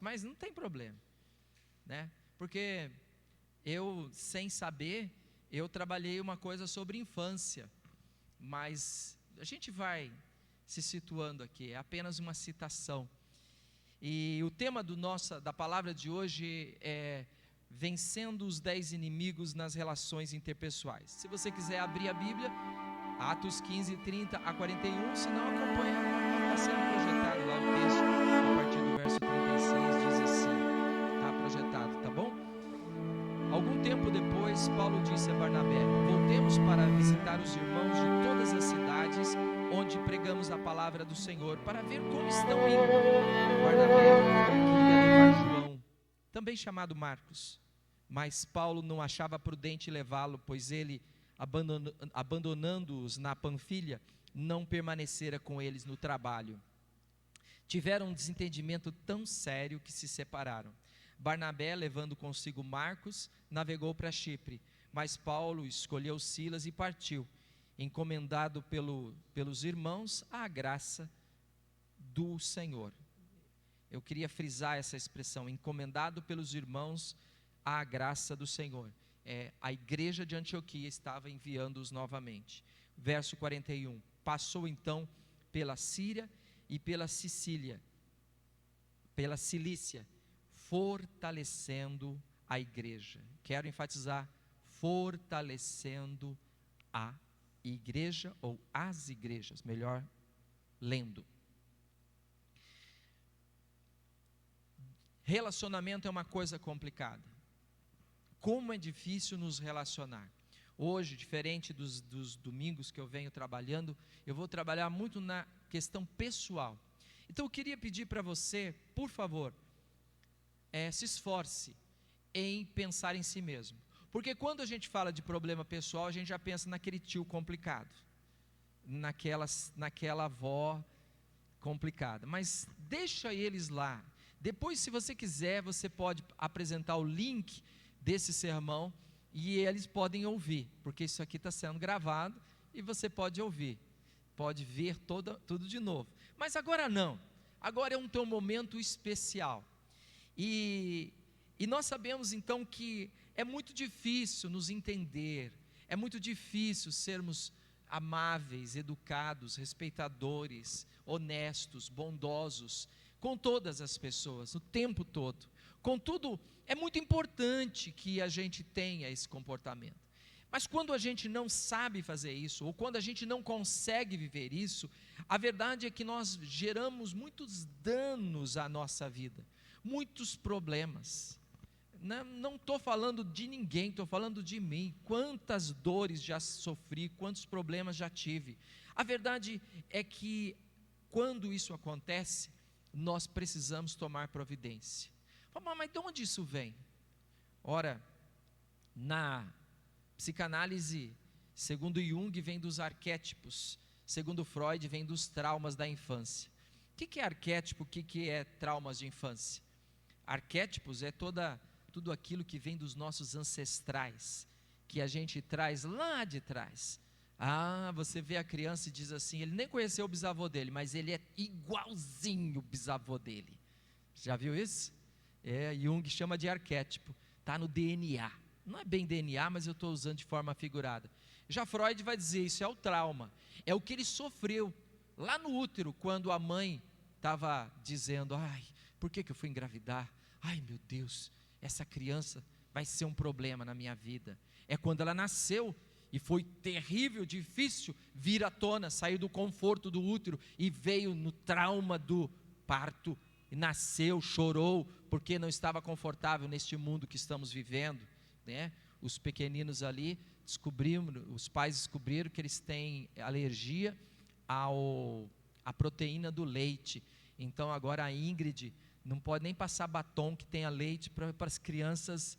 mas não tem problema, né? Porque eu, sem saber, eu trabalhei uma coisa sobre infância, mas a gente vai se situando aqui, é apenas uma citação. E o tema da palavra de hoje é vencendo os 10 inimigos nas relações interpessoais. Se você quiser abrir a Bíblia, Atos 15, 30 a 41, se não acompanha, está sendo projetado lá o texto, a partir do verso 36, diz assim, está projetado, tá bom? Algum tempo depois, Paulo disse a Barnabé: voltemos para visitar os irmãos de todas as cidades onde pregamos a palavra do Senhor, para ver como estão indo. Barnabé queria levar João, também chamado Marcos, mas Paulo não achava prudente levá-lo, pois ele, abandonando-os na Panfilha, não permanecera com eles no trabalho. Tiveram um desentendimento tão sério que se separaram. Barnabé, levando consigo Marcos, navegou para Chipre, mas Paulo escolheu Silas e partiu, encomendado pelos irmãos à graça do Senhor. Eu queria frisar essa expressão, encomendado pelos irmãos à graça do Senhor. A igreja de Antioquia estava enviando-os novamente. Verso 41, passou então pela Síria e pela Cilícia, fortalecendo a igreja. Quero enfatizar, fortalecendo a igreja, ou as igrejas, melhor lendo. Relacionamento é uma coisa complicada. Como é difícil nos relacionar. Hoje, diferente dos domingos que eu venho trabalhando, eu vou trabalhar muito na questão pessoal. Então eu queria pedir para você, por favor, se esforce em pensar em si mesmo. Porque quando a gente fala de problema pessoal, a gente já pensa naquele tio complicado, naquela avó complicada. Mas deixa eles lá. Depois, se você quiser, você pode apresentar o link desse sermão e eles podem ouvir, porque isso aqui está sendo gravado e você pode ouvir, pode ver tudo de novo. Mas agora não, agora é um teu momento especial. E nós sabemos então que é muito difícil nos entender, é muito difícil sermos amáveis, educados, respeitadores, honestos, bondosos com todas as pessoas, o tempo todo. Contudo, é muito importante que a gente tenha esse comportamento. Mas quando a gente não sabe fazer isso, ou quando a gente não consegue viver isso, a verdade é que nós geramos danos à nossa vida, muitos problemas. Não estou falando de ninguém, estou falando de mim. Quantas dores já sofri, quantos problemas já tive. A verdade é que quando isso acontece, nós precisamos tomar providência. Mas de onde isso vem? Ora, na psicanálise, segundo Jung, vem dos arquétipos, segundo Freud, vem dos traumas da infância. O que é arquétipo? O que é traumas de infância? Arquétipos é tudo aquilo que vem dos nossos ancestrais, que a gente traz lá de trás. Você vê a criança e diz assim, ele nem conheceu o bisavô dele, mas ele é igualzinho o bisavô dele. Já viu isso? Jung chama de arquétipo, está no DNA. Não é bem DNA, mas eu estou usando de forma figurada. Já Freud vai dizer, isso é o trauma, é o que ele sofreu lá no útero, quando a mãe estava dizendo, por que eu fui engravidar? Meu Deus, essa criança vai ser um problema na minha vida. É quando ela nasceu, e foi terrível, difícil vir à tona, sair do conforto do útero, e veio no trauma do parto, e nasceu, chorou, porque não estava confortável neste mundo que estamos vivendo, né? Os pequeninos ali, os pais descobriram que eles têm alergia à proteína do leite, então agora a Ingrid não pode nem passar batom que tenha leite para as crianças,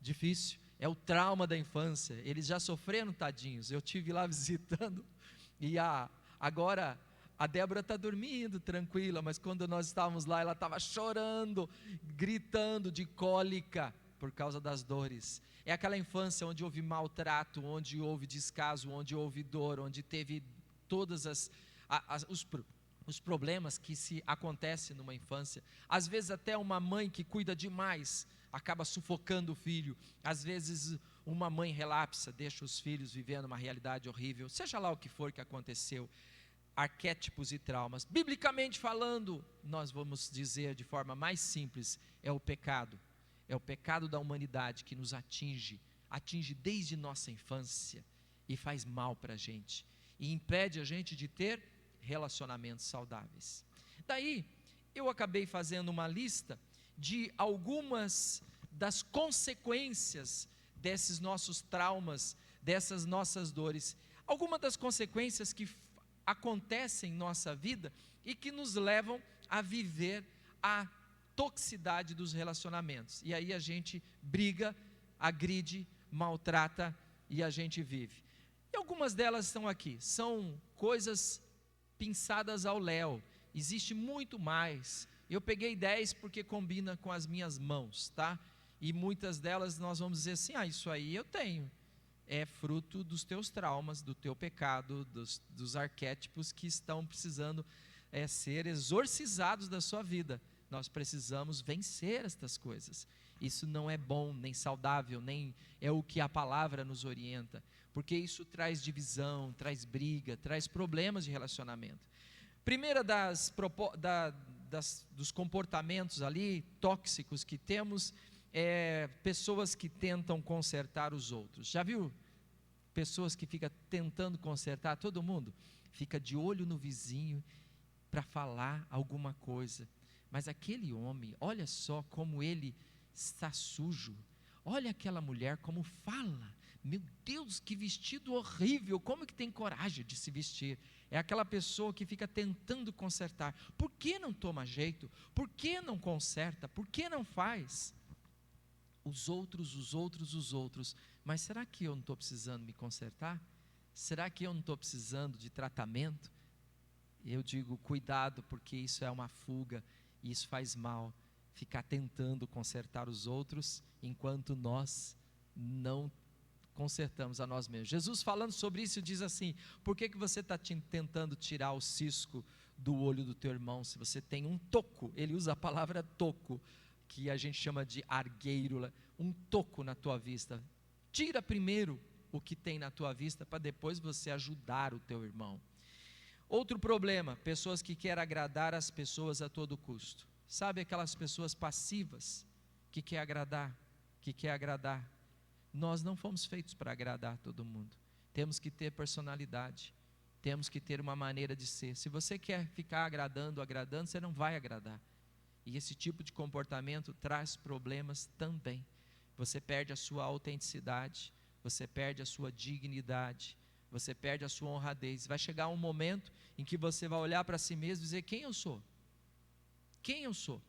difícil. É o trauma da infância, eles já sofreram, tadinhos. Eu estive lá visitando, e agora a Débora está dormindo tranquila, mas quando nós estávamos lá, ela estava chorando, gritando de cólica, por causa das dores. É aquela infância onde houve maltrato, onde houve descaso, onde houve dor, onde teve todas os problemas que se acontecem numa infância. Às vezes até uma mãe que cuida demais acaba sufocando o filho. Às vezes uma mãe relapsa, deixa os filhos vivendo uma realidade horrível. Seja lá o que for que aconteceu, arquétipos e traumas. Biblicamente falando, nós vamos dizer de forma mais simples, é o pecado. É o pecado da humanidade que nos atinge desde nossa infância e faz mal para a gente. E impede a gente de ter relacionamentos saudáveis. Daí, eu acabei fazendo uma lista de algumas das consequências desses nossos traumas, dessas nossas dores. Algumas das consequências que acontecem em nossa vida e que nos levam a viver a toxicidade dos relacionamentos. E aí a gente briga, agride, maltrata e a gente vive. E algumas delas estão aqui, são coisas pinçadas ao léu, existe muito mais. Eu peguei 10 porque combina com as minhas mãos, tá? E muitas delas nós vamos dizer assim, isso aí eu tenho. É fruto dos teus traumas, do teu pecado, dos arquétipos que estão precisando ser exorcizados da sua vida. Nós precisamos vencer estas coisas. Isso não é bom, nem saudável, nem é o que a palavra nos orienta, porque isso traz divisão, traz briga, traz problemas de relacionamento. Primeira dos comportamentos ali tóxicos que temos é pessoas que tentam consertar os outros. Já viu pessoas que ficam tentando consertar todo mundo? Fica de olho no vizinho para falar alguma coisa. Mas aquele homem, olha só como ele está sujo. Olha aquela mulher como fala. Meu Deus, que vestido horrível, como que tem coragem de se vestir? É aquela pessoa que fica tentando consertar. Por que não toma jeito? Por que não conserta? Por que não faz? Os outros. Mas será que eu não estou precisando me consertar? Será que eu não estou precisando de tratamento? Eu digo, cuidado, porque isso é uma fuga, e isso faz mal. Ficar tentando consertar os outros, enquanto nós não consertamos a nós mesmos. Jesus falando sobre isso diz assim, por que você está tentando tirar o cisco do olho do teu irmão, se você tem um toco? Ele usa a palavra toco, que a gente chama de argueiro, um toco na tua vista. Tira primeiro o que tem na tua vista, para depois você ajudar o teu irmão. Outro problema, pessoas que querem agradar as pessoas a todo custo. Sabe aquelas pessoas passivas, que quer agradar? Nós não fomos feitos para agradar todo mundo. Temos que ter personalidade, temos que ter uma maneira de ser. Se você quer ficar agradando, você não vai agradar. E esse tipo de comportamento traz problemas também. Você perde a sua autenticidade, você perde a sua dignidade, você perde a sua honradez. Vai chegar um momento em que você vai olhar para si mesmo e dizer, quem eu sou? Quem eu sou?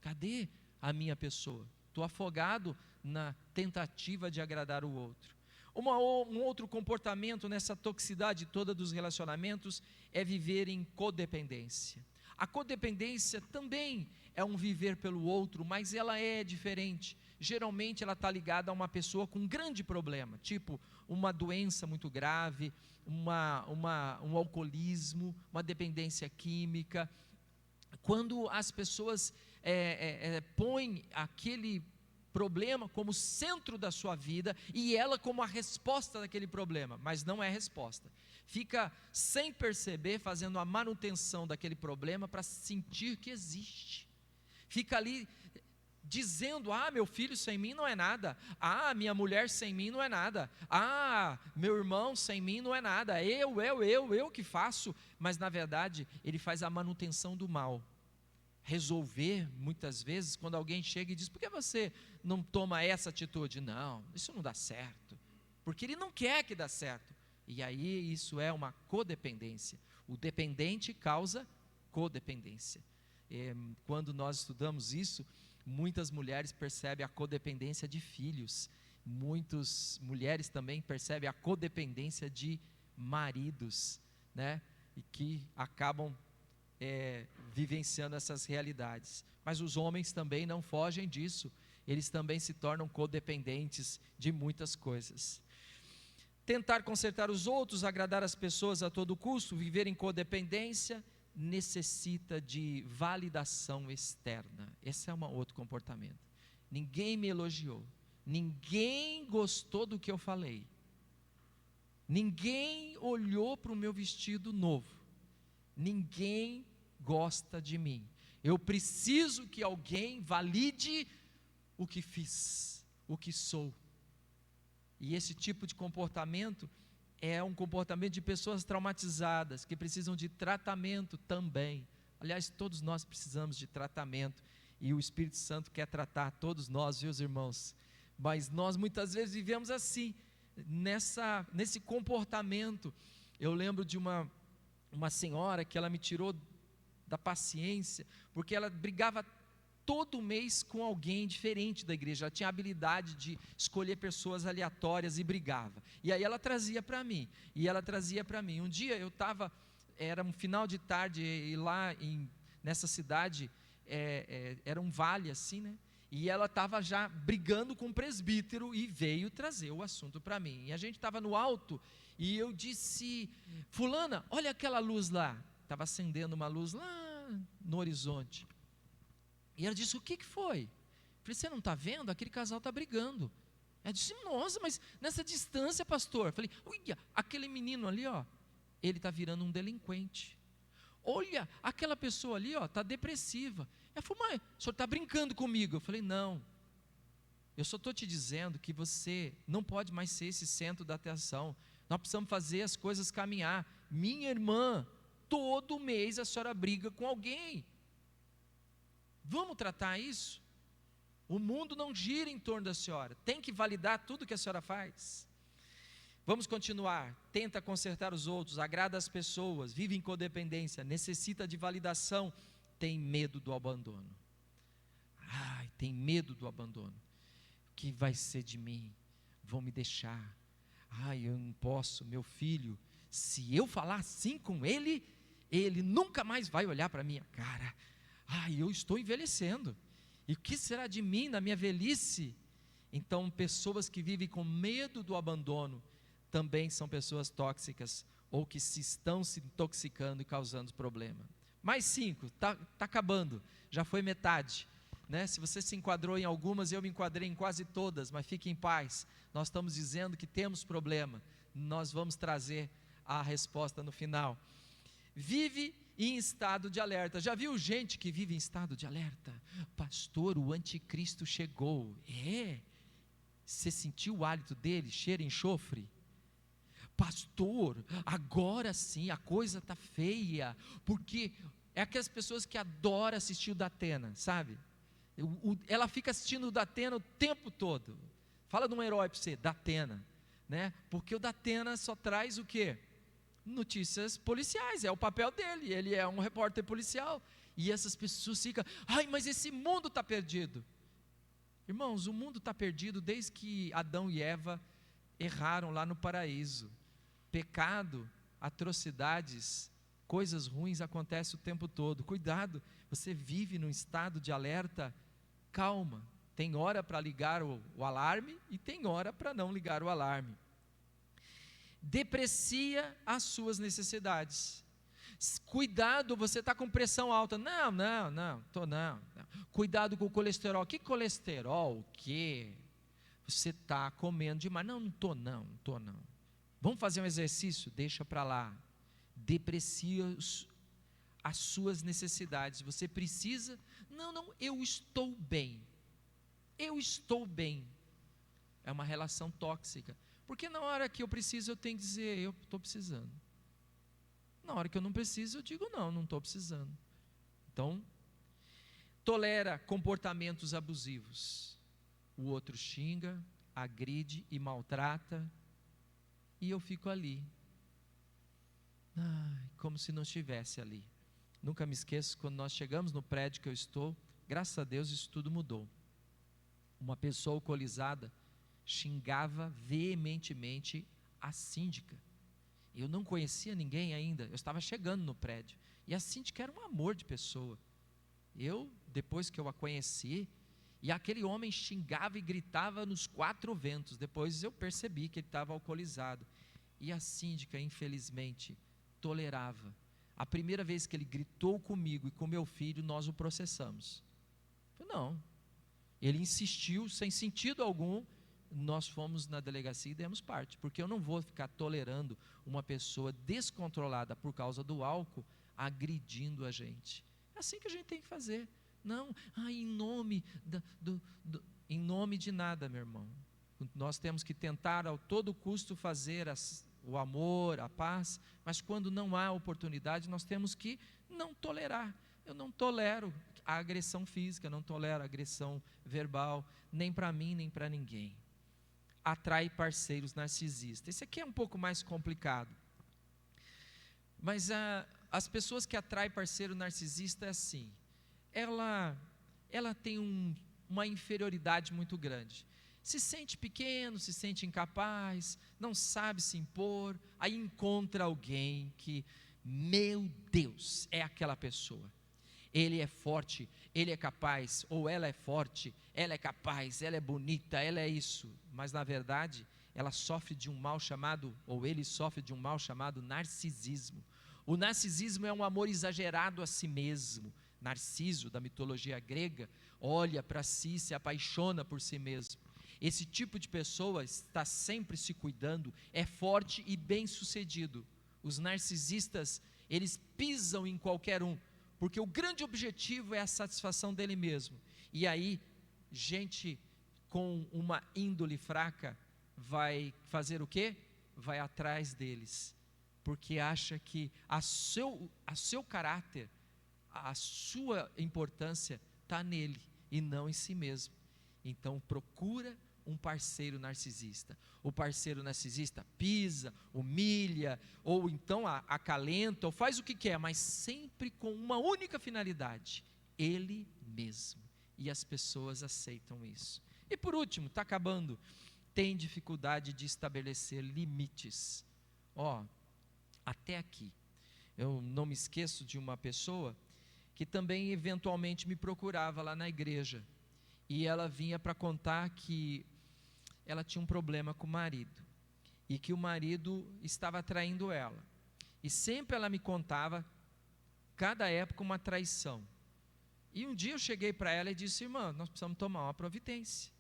Cadê a minha pessoa? Estou afogado na tentativa de agradar o outro. Um outro comportamento nessa toxicidade toda dos relacionamentos é viver em codependência. A codependência também é um viver pelo outro, mas ela é diferente. Geralmente ela está ligada a uma pessoa com um grande problema, tipo uma doença muito grave, um alcoolismo, uma dependência química. Quando as pessoas põem aquele problema como centro da sua vida e ela como a resposta daquele problema, mas não é a resposta. Fica sem perceber, fazendo a manutenção daquele problema para sentir que existe. Fica ali dizendo, meu filho sem mim não é nada, minha mulher sem mim não é nada, meu irmão sem mim não é nada, eu que faço. Mas na verdade ele faz a manutenção do mal. Resolver, muitas vezes, quando alguém chega e diz, por que você não toma essa atitude? Não, isso não dá certo, porque ele não quer que dê certo. E aí isso é uma codependência. O dependente causa codependência. Quando nós estudamos isso, muitas mulheres percebem a codependência de filhos, muitas mulheres também percebem a codependência de maridos, né? E que acabam vivenciando essas realidades. Mas os homens também não fogem disso, eles também se tornam codependentes de muitas coisas. Tentar consertar os outros, agradar as pessoas a todo custo, viver em codependência, necessita de validação externa. Esse é um outro comportamento. Ninguém me elogiou, ninguém gostou do que eu falei, ninguém olhou para o meu vestido novo, ninguém gosta de mim. Eu preciso que alguém valide o que fiz, o que sou. E esse tipo de comportamento é um comportamento de pessoas traumatizadas, que precisam de tratamento também. Aliás, todos nós precisamos de tratamento, e o Espírito Santo quer tratar todos nós, meus irmãos. Mas nós muitas vezes vivemos assim, nesse comportamento. Eu lembro de uma senhora que ela me tirou da paciência, porque ela brigava todo mês com alguém diferente da igreja. Ela tinha a habilidade de escolher pessoas aleatórias e brigava, e aí ela trazia para mim, um dia eu estava, era um final de tarde, e lá nessa cidade, era um vale assim, né? E ela estava já brigando com o presbítero, e veio trazer o assunto para mim, e a gente estava no alto, e eu disse: fulana, olha aquela luz lá. Estava acendendo uma luz lá no horizonte. E ela disse: o que foi? Eu falei: você não está vendo? Aquele casal está brigando. Ela disse: nossa, mas nessa distância, pastor. Eu falei: olha, aquele menino ali, ó, ele está virando um delinquente. Olha, aquela pessoa ali, ó, está depressiva. Ela falou: mas o senhor está brincando comigo? Eu falei: não, eu só estou te dizendo que você não pode mais ser esse centro da atenção. Nós precisamos fazer as coisas caminhar. Minha irmã, todo mês a senhora briga com alguém. Vamos tratar isso? O mundo não gira em torno da senhora, tem que validar tudo que a senhora faz. Vamos continuar. Tenta consertar os outros, agrada as pessoas, vive em codependência, necessita de validação, tem medo do abandono. Tem medo do abandono. O que vai ser de mim? Vão me deixar. Eu não posso, meu filho, se eu falar assim com ele, ele nunca mais vai olhar para a minha cara. Eu estou envelhecendo, e o que será de mim na minha velhice? Então, pessoas que vivem com medo do abandono, também são pessoas tóxicas, ou que estão se intoxicando e causando problema. Mais 5, está acabando, já foi metade, né? Se você se enquadrou em algumas, eu me enquadrei em quase todas, mas fique em paz, nós estamos dizendo que temos problema, nós vamos trazer a resposta no final. Vive em estado de alerta. Já viu gente que vive em estado de alerta? Pastor, o anticristo chegou. Você sentiu o hálito dele, cheira enxofre? Pastor, agora sim a coisa está feia, porque é aquelas pessoas que adoram assistir o Datena, sabe? Ela fica assistindo o Datena o tempo todo. Fala de um herói para você, Datena, né? Porque o Datena só traz o quê? Notícias policiais, é o papel dele, ele é um repórter policial, e essas pessoas ficam: mas esse mundo está perdido. Irmãos, o mundo está perdido desde que Adão e Eva erraram lá no paraíso. Pecado, atrocidades, coisas ruins acontecem o tempo todo. Cuidado, você vive num estado de alerta. Calma, tem hora para ligar o alarme, e tem hora para não ligar o alarme. Deprecia as suas necessidades. Cuidado, você está com pressão alta. Não. Cuidado com o colesterol. Que colesterol? O quê? Você está comendo demais. Não estou não. Vamos fazer um exercício? Deixa para lá. Deprecia as suas necessidades. Você precisa? Não, eu estou bem. É uma relação tóxica. Porque na hora que eu preciso, eu tenho que dizer: eu estou precisando. Na hora que eu não preciso, eu digo: não estou precisando. Então, tolera comportamentos abusivos. O outro xinga, agride e maltrata, e eu fico ali, como se não estivesse ali. Nunca me esqueço, quando nós chegamos no prédio que eu estou, graças a Deus isso tudo mudou. Uma pessoa alcoolizada xingava veementemente a síndica. Eu não conhecia ninguém ainda, eu estava chegando no prédio, e a síndica era um amor de pessoa. Depois que eu a conheci, e aquele homem xingava e gritava nos 4 ventos. Depois eu percebi que ele estava alcoolizado, e a síndica, infelizmente, tolerava A primeira vez que ele gritou comigo e com meu filho, nós o processamos. Eu falei, não. Ele insistiu, sem sentido algum, nós fomos na delegacia e demos parte, porque eu não vou ficar tolerando uma pessoa descontrolada por causa do álcool, agredindo a gente. É assim que a gente tem que fazer. Não, em nome em nome de nada, meu irmão. Nós temos que tentar a todo custo fazer o amor, a paz, mas quando não há oportunidade, nós temos que não tolerar. Eu não tolero a agressão física, não tolero a agressão verbal, nem para mim, nem para ninguém. Atrai parceiros narcisistas. Esse aqui é um pouco mais complicado. Mas as pessoas que atraem parceiro narcisista é assim, ela tem uma inferioridade muito grande. Se sente pequeno, se sente incapaz, não sabe se impor, aí encontra alguém que, meu Deus, é aquela pessoa. Ele é forte, ele é capaz, ou ela é forte, ela é capaz, ela é bonita, ela é isso. Mas na verdade, ela sofre de um mal chamado, ou ele sofre de um mal chamado narcisismo. O narcisismo é um amor exagerado a si mesmo. Narciso, da mitologia grega, olha para si, se apaixona por si mesmo. Esse tipo de pessoa está sempre se cuidando, é forte e bem-sucedido. Os narcisistas, eles pisam em qualquer um, porque o grande objetivo é a satisfação dele mesmo. E aí, gente com uma índole fraca vai fazer o quê? Vai atrás deles, porque acha que a seu caráter, a sua importância está nele e não em si mesmo. Então procura um parceiro narcisista. O parceiro narcisista pisa, humilha, ou então acalenta, ou faz o que quer, mas sempre com uma única finalidade: ele mesmo. E as pessoas aceitam isso. E por último, está acabando, tem dificuldade de estabelecer limites. Até aqui. Eu não me esqueço de uma pessoa que também eventualmente me procurava lá na igreja, e ela vinha para contar que ela tinha um problema com o marido, e que o marido estava traindo ela, e sempre ela me contava, cada época uma traição. E um dia eu cheguei para ela e disse: irmã, nós precisamos tomar uma providência,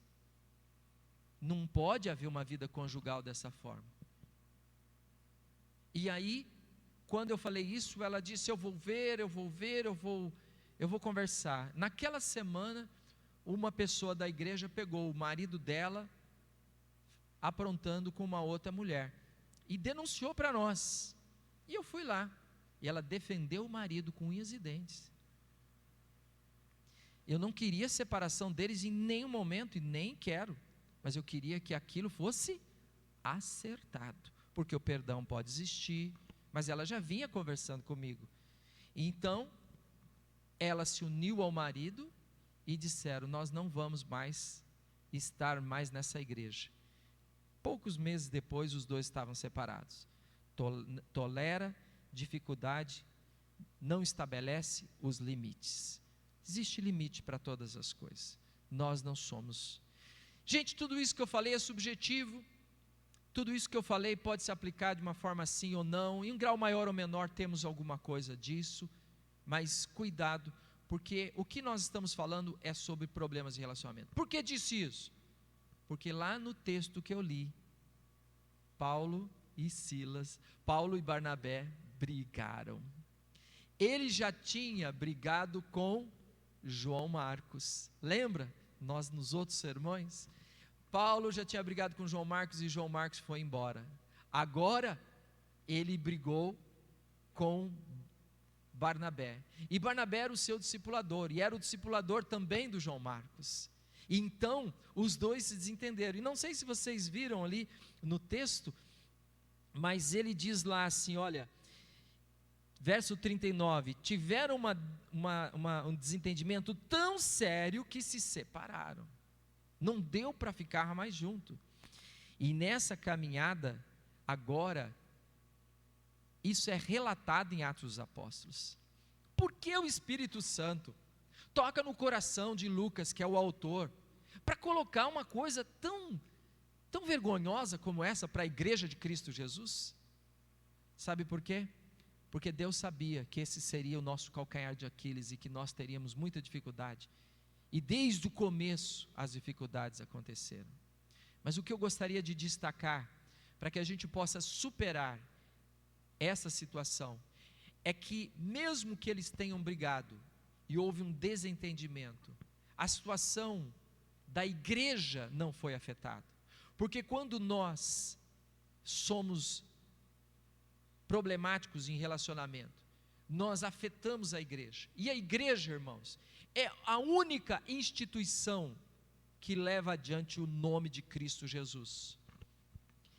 não pode haver uma vida conjugal dessa forma. E aí, quando eu falei isso, ela disse: eu vou conversar. Naquela semana, uma pessoa da igreja pegou o marido dela aprontando com uma outra mulher e denunciou para nós. E eu fui lá, e ela defendeu o marido com unhas e dentes. Eu não queria a separação deles em nenhum momento, e nem quero, mas eu queria que aquilo fosse acertado, porque o perdão pode existir, mas ela já vinha conversando comigo. Então ela se uniu ao marido e disseram: nós não vamos mais estar mais nessa igreja. Poucos meses depois, os dois estavam separados. Tolera dificuldade, não estabelece os limites. Existe limite para todas as coisas. Nós não somos. Gente, tudo isso que eu falei é subjetivo. Tudo isso que eu falei pode se aplicar de uma forma sim ou não. Em um grau maior ou menor temos alguma coisa disso. Mas cuidado, porque o que nós estamos falando é sobre problemas de relacionamento. Por que disse isso? Porque lá no texto que eu li, Paulo e Barnabé brigaram. Ele já tinha brigado com João Marcos. Lembra? Nós nos outros sermões, Paulo já tinha brigado com João Marcos e João Marcos foi embora. Agora ele brigou com Barnabé. E Barnabé era o seu discipulador, e era o discipulador também do João Marcos. Então, os dois se desentenderam. E não sei se vocês viram ali no texto, mas ele diz lá assim, olha, verso 39, tiveram um desentendimento tão sério que se separaram. Não deu para ficar mais junto. E nessa caminhada, agora, isso é relatado em Atos dos Apóstolos. Por que o Espírito Santo toca no coração de Lucas, que é o autor, para colocar uma coisa tão vergonhosa como essa para a igreja de Cristo Jesus? Sabe por quê? porque Deus sabia que esse seria o nosso calcanhar de Aquiles e que nós teríamos muita dificuldade. E desde o começo as dificuldades aconteceram. Mas o que eu gostaria de destacar, para que a gente possa superar essa situação, é que mesmo que eles tenham brigado e houve um desentendimento, a situação da igreja não foi afetada. Porque quando nós somos problemáticos em relacionamento, nós afetamos a igreja. E a igreja, irmãos, é a única instituição que leva adiante o nome de Cristo Jesus.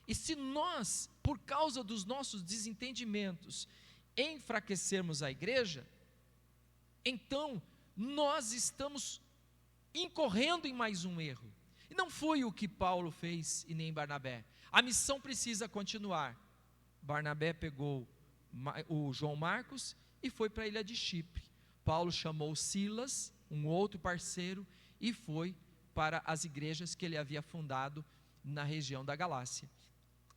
E se nós, por causa dos nossos desentendimentos, enfraquecermos a igreja, então nós estamos incorrendo em mais um erro. E não foi o que Paulo fez e nem Barnabé. A missão precisa continuar. Barnabé pegou o João Marcos e foi para a ilha de Chipre. Paulo chamou Silas, um outro parceiro, e foi para as igrejas que ele havia fundado na região da Galácia.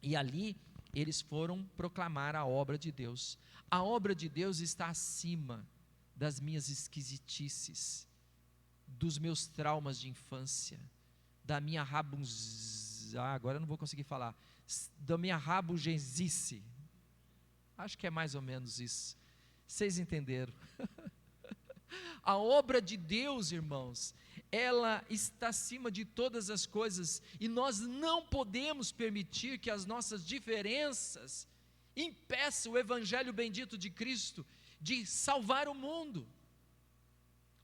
E ali eles foram proclamar a obra de Deus. A obra de Deus está acima das minhas esquisitices, dos meus traumas de infância, da minha agora eu não vou conseguir falar, da minha rabugenzice. Acho que é mais ou menos isso. Vocês entenderam? A obra de Deus, irmãos, ela está acima de todas as coisas, e nós não podemos permitir que as nossas diferenças impeçam o evangelho bendito de Cristo de salvar o mundo.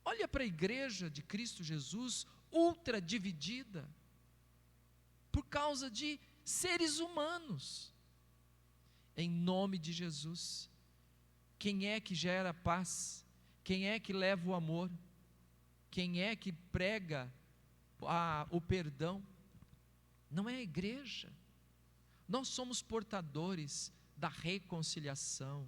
Olha para a igreja de Cristo Jesus, ultra dividida, por causa de seres humanos. Em nome de Jesus, quem é que gera paz? Quem é que leva o amor? Quem é que prega o perdão? Não é a igreja. Nós somos portadores da reconciliação.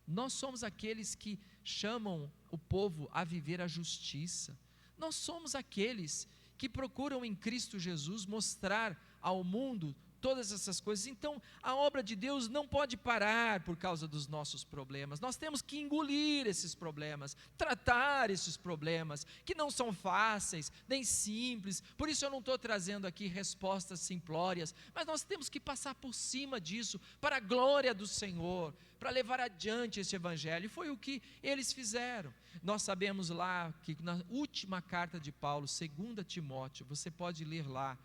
Nós somos aqueles que chamam o povo a viver a justiça. Nós somos aqueles que procuram em Cristo Jesus mostrar ao mundo todas essas coisas. Então, a obra de Deus não pode parar por causa dos nossos problemas. Nós temos que engolir esses problemas, tratar esses problemas, que não são fáceis, nem simples. Por isso eu não estou trazendo aqui respostas simplórias, mas nós temos que passar por cima disso, para a glória do Senhor, para levar adiante esse evangelho. E foi o que eles fizeram. Nós sabemos lá que na última carta de Paulo, 2 Timóteo, você pode ler lá,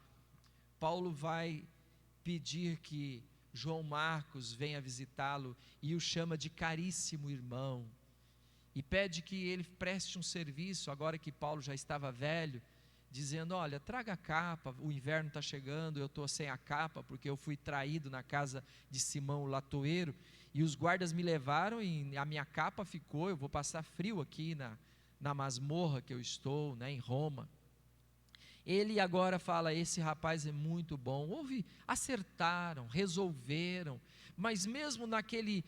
Paulo vai pedir que João Marcos venha visitá-lo e o chama de caríssimo irmão, e pede que ele preste um serviço, agora que Paulo já estava velho, dizendo: olha, traga a capa, o inverno está chegando, eu estou sem a capa, porque eu fui traído na casa de Simão o latoeiro, e os guardas me levaram e a minha capa ficou, eu vou passar frio aqui na masmorra que eu estou, em Roma. Ele agora fala: esse rapaz é muito bom. Acertaram, resolveram, mas mesmo naquele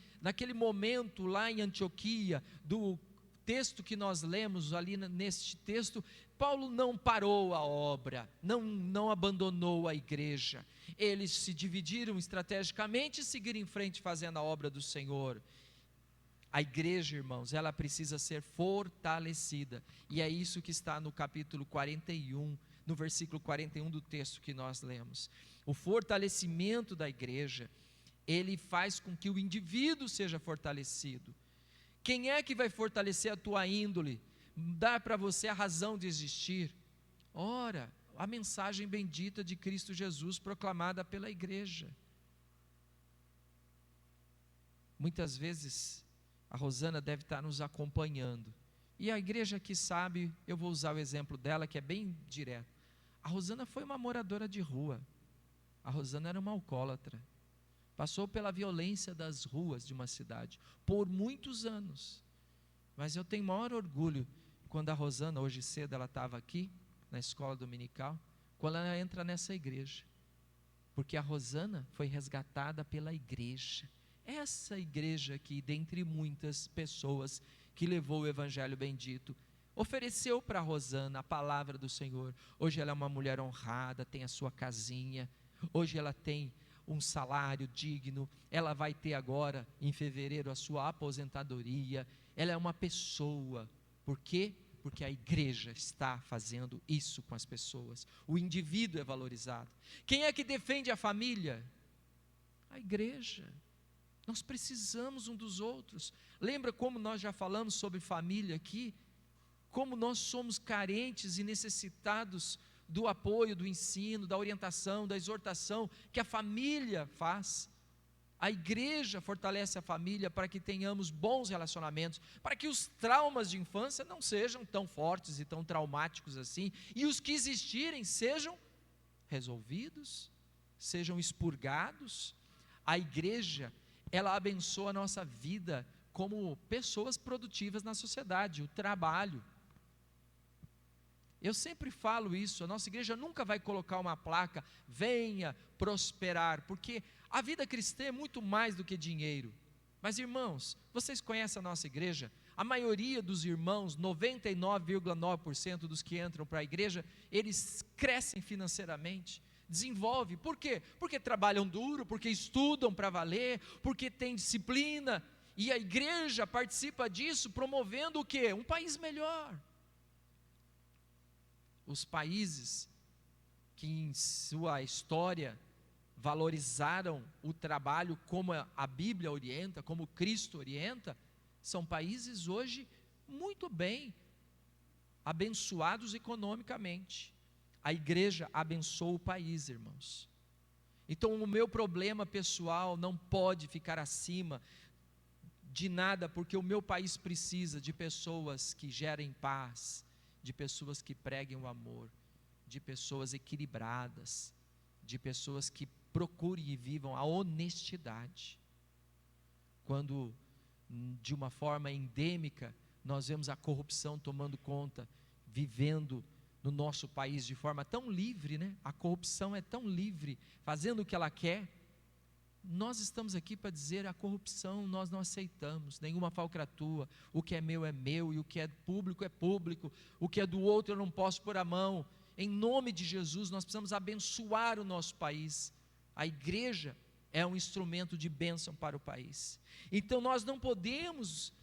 momento lá em Antioquia, do texto que nós lemos ali neste texto, Paulo não parou a obra, não abandonou a igreja. Eles se dividiram estrategicamente e seguiram em frente fazendo a obra do Senhor. A igreja, irmãos, ela precisa ser fortalecida, e é isso que está no capítulo 41, no versículo 41 do texto que nós lemos. O fortalecimento da igreja, ele faz com que o indivíduo seja fortalecido. Quem é que vai fortalecer a tua índole, dar para você a razão de existir? Ora, a mensagem bendita de Cristo Jesus proclamada pela igreja. Muitas vezes a Rosana deve estar nos acompanhando, e a igreja que sabe, eu vou usar o exemplo dela, que é bem direto. A Rosana foi uma moradora de rua, a Rosana era uma alcoólatra, passou pela violência das ruas de uma cidade, por muitos anos, mas eu tenho maior orgulho, quando a Rosana, hoje cedo ela estava aqui, na escola dominical, quando ela entra nessa igreja, porque a Rosana foi resgatada pela igreja, essa igreja que, dentre muitas pessoas que levou o evangelho bendito, ofereceu para a Rosana a palavra do Senhor. Hoje ela é uma mulher honrada, tem a sua casinha, hoje ela tem um salário digno, ela vai ter agora, em fevereiro, a sua aposentadoria, ela é uma pessoa. Por quê? Porque a igreja está fazendo isso com as pessoas. O indivíduo é valorizado. Quem é que defende a família? A igreja. Nós precisamos um dos outros. Lembra como nós já falamos sobre família aqui? Como nós somos carentes e necessitados do apoio, do ensino, da orientação, da exortação que a família faz. A igreja fortalece a família para que tenhamos bons relacionamentos, para que os traumas de infância não sejam tão fortes e tão traumáticos assim, e os que existirem sejam resolvidos, sejam expurgados. A igreja, ela abençoa a nossa vida como pessoas produtivas na sociedade, o trabalho. Eu sempre falo isso, a nossa igreja nunca vai colocar uma placa, venha prosperar, porque a vida cristã é muito mais do que dinheiro. Mas irmãos, vocês conhecem a nossa igreja? A maioria dos irmãos, 99,9% dos que entram para a igreja, eles crescem financeiramente, desenvolvem. Por quê? Porque trabalham duro, porque estudam para valer, porque têm disciplina, e a igreja participa disso, promovendo o quê? Um país melhor. Os países que em sua história valorizaram o trabalho como a Bíblia orienta, como Cristo orienta, são países hoje muito bem abençoados economicamente. A igreja abençoa o país, irmãos. Então o meu problema pessoal não pode ficar acima de nada, porque o meu país precisa de pessoas que gerem paz, de pessoas que preguem o amor, de pessoas equilibradas, de pessoas que procurem e vivam a honestidade. Quando de uma forma endêmica nós vemos a corrupção tomando conta, vivendo no nosso país de forma tão livre, né? A corrupção é tão livre, fazendo o que ela quer. Nós estamos aqui para dizer: a corrupção nós não aceitamos, nenhuma falcatrua, o que é meu e o que é público, o que é do outro eu não posso pôr a mão. Em nome de Jesus nós precisamos abençoar o nosso país. A igreja é um instrumento de bênção para o país. Então nós não podemos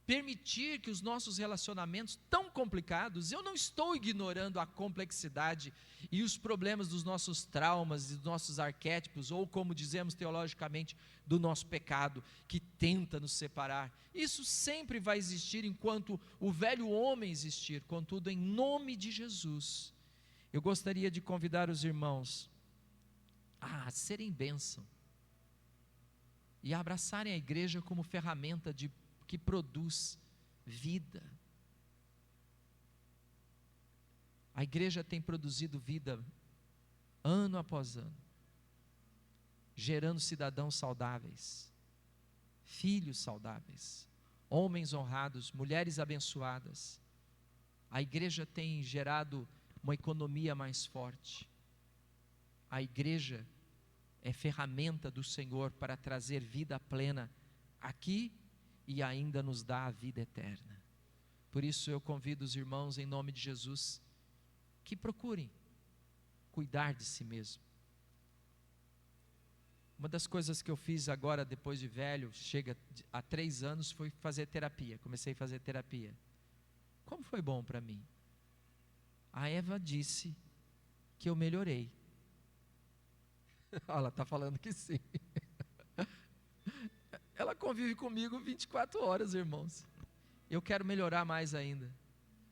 permitir que os nossos relacionamentos tão complicados, eu não estou ignorando a complexidade e os problemas dos nossos traumas e dos nossos arquétipos, ou como dizemos teologicamente, do nosso pecado, que tenta nos separar. Isso sempre vai existir enquanto o velho homem existir. Contudo, em nome de Jesus, eu gostaria de convidar os irmãos a serem bênção e a abraçarem a igreja como ferramenta que produz vida. A igreja tem produzido vida ano após ano, gerando cidadãos saudáveis, filhos saudáveis, homens honrados, mulheres abençoadas. A igreja tem gerado uma economia mais forte. A igreja é ferramenta do Senhor para trazer vida plena aqui e ainda nos dá a vida eterna. Por isso eu convido os irmãos, em nome de Jesus, que procurem cuidar de si mesmo. Uma das coisas que eu fiz agora, depois de velho, chega há 3 anos, foi fazer terapia. Comecei a fazer terapia. Como foi bom para mim? A Eva disse que eu melhorei. Ela está falando que sim. Ela convive comigo 24 horas, irmãos. Eu quero melhorar mais ainda,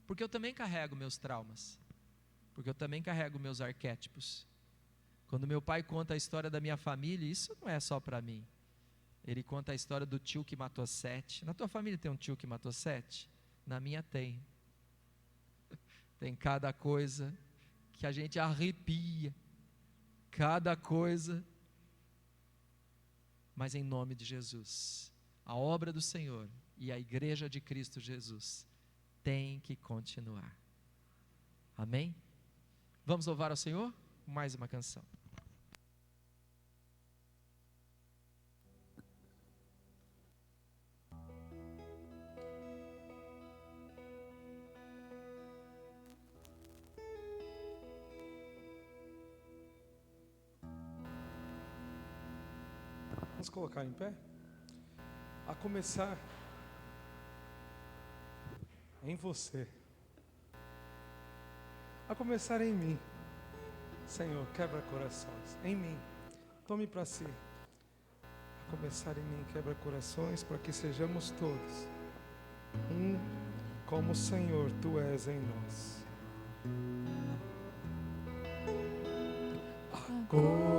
porque eu também carrego meus traumas, porque eu também carrego meus arquétipos. Quando meu pai conta a história da minha família, isso não é só para mim. Ele conta a história do tio que matou 7. Na tua família tem um tio que matou 7? Na minha tem. Tem cada coisa que a gente arrepia, cada coisa. Mas em nome de Jesus, a obra do Senhor e a igreja de Cristo Jesus tem que continuar. Amém? Vamos louvar ao Senhor? Mais uma canção. Vamos colocar em pé? A começar em você. A começar em mim. Senhor, quebra corações. Em mim. Tome para si. A começar em mim, quebra corações, para que sejamos todos um como o Senhor, Tu és em nós. Agora